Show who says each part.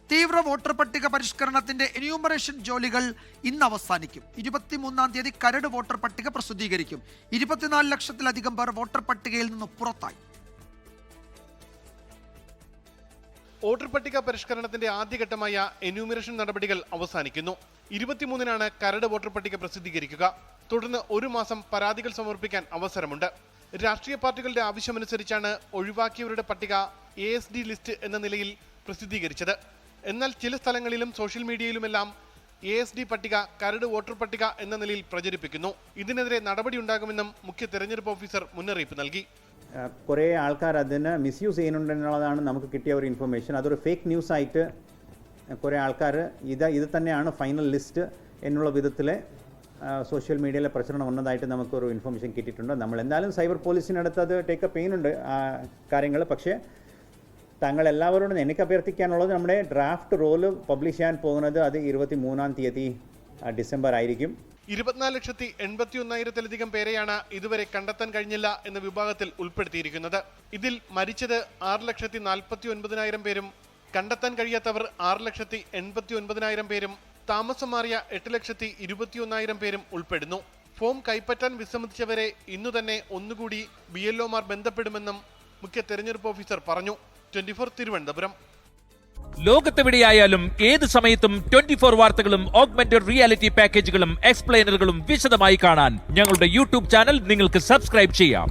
Speaker 1: തീവ്ര വോട്ടർ പട്ടിക പരിഷ്കരണത്തിന്റെ എന്യൂമറേഷൻ ജോലികൾ ഇന്ന് അവസാനിക്കും. 23-ാം തീയതി കരട് വോട്ടർ പട്ടിക പ്രസിദ്ധീകരിക്കും. 24 ലക്ഷത്തിലധികം പേർ വോട്ടർ പട്ടികയിൽ നിന്ന് പുറത്തായി.
Speaker 2: വോട്ടർ പട്ടിക പരിഷ്കരണത്തിന്റെ ആദ്യഘട്ടമായ എന്യൂമറേഷൻ നടപടികൾ അവസാനിക്കുന്നു. 23-നാണ് കരട് വോട്ടർ പട്ടിക പ്രസിദ്ധീകരിക്കുക. തുടർന്ന് 1 മാസം പരാതികൾ സമർപ്പിക്കാൻ അവസരമുണ്ട്. രാഷ്ട്രീയ പാർട്ടികളുടെ ആവശ്യമനുസരിച്ചാണ് ഒഴിവാക്കിയവരുടെ പട്ടിക ASD ലിസ്റ്റ് എന്ന നിലയിൽ പ്രസിദ്ധീകരിച്ചത്. എന്നാൽ ചില സ്ഥലങ്ങളിലും സോഷ്യൽ മീഡിയയിലുമെല്ലാം ASD പട്ടിക കരട് വോട്ടർ പട്ടിക എന്ന നിലയിൽ പ്രചരിപ്പിക്കുന്നു. ഇതിനെതിരെ നടപടിയുണ്ടാകുമെന്നും മുഖ്യ തെരഞ്ഞെടുപ്പ് ഓഫീസർ മുന്നറിയിപ്പ് നൽകി.
Speaker 3: കുറേ ആൾക്കാർ അതിനെ മിസ്യൂസ് ചെയ്യുന്നുണ്ടെന്നുള്ളതാണ് നമുക്ക് കിട്ടിയ ഒരു ഇൻഫർമേഷൻ. അതൊരു ഫേക്ക് ന്യൂസ് ആയിട്ട് കുറേ ആൾക്കാർ ഇത് തന്നെയാണ് ഫൈനൽ ലിസ്റ്റ് എന്നുള്ള വിധത്തിൽ സോഷ്യൽ മീഡിയയിലെ പ്രചരണം വന്നതായിട്ട് നമുക്കൊരു ഇൻഫർമേഷൻ കിട്ടിയിട്ടുണ്ട്. നമ്മൾ എന്തായാലും സൈബർ പോലീസിനടുത്ത് അത് ടേക്കപ്പ് ചെയ്യുന്നുണ്ട് കാര്യങ്ങൾ. പക്ഷേ താങ്കൾ എല്ലാവരോടും എനിക്ക് അഭ്യർത്ഥിക്കാനുള്ളത് നമ്മുടെ ഡ്രാഫ്റ്റ് റോള് പബ്ലിഷ് ചെയ്യാൻ പോകുന്നത് അത് 23-ാം തീയതി ഡിസംബർ ആയിരിക്കും.
Speaker 2: 24,81,000-ലധികം പേരെയാണ് ഇതുവരെ കണ്ടെത്താൻ കഴിഞ്ഞില്ല എന്ന വിഭാഗത്തിൽ ഉൾപ്പെടുത്തിയിരിക്കുന്നത്. ഇതിൽ മരിച്ചത് 6,49,000 പേരും കണ്ടെത്താൻ കഴിയാത്തവർ 6,89,000 പേരും താമസം മാറിയ 8,21,000 പേരും ഉൾപ്പെടുന്നു. ഫോം കൈപ്പറ്റാൻ വിസമ്മതിച്ചവരെ ഇന്നു തന്നെ ഒന്നുകൂടി BLOമാർ ബന്ധപ്പെടുമെന്നും മുഖ്യ തെരഞ്ഞെടുപ്പ് ഓഫീസർ പറഞ്ഞു. 24 തിരുവനന്തപുരം.
Speaker 4: ലോകത്തെവിടെയായാലും ഏത് സമയത്തും 24 വാർത്തകളും ഓഗ്മെന്റഡ് റിയാലിറ്റി പാക്കേജുകളും എക്സ്പ്ലെയിനറുകളും വിശദമായി കാണാൻ ഞങ്ങളുടെ YouTube ചാനൽ നിങ്ങൾക്ക് സബ്സ്ക്രൈബ് ചെയ്യാം.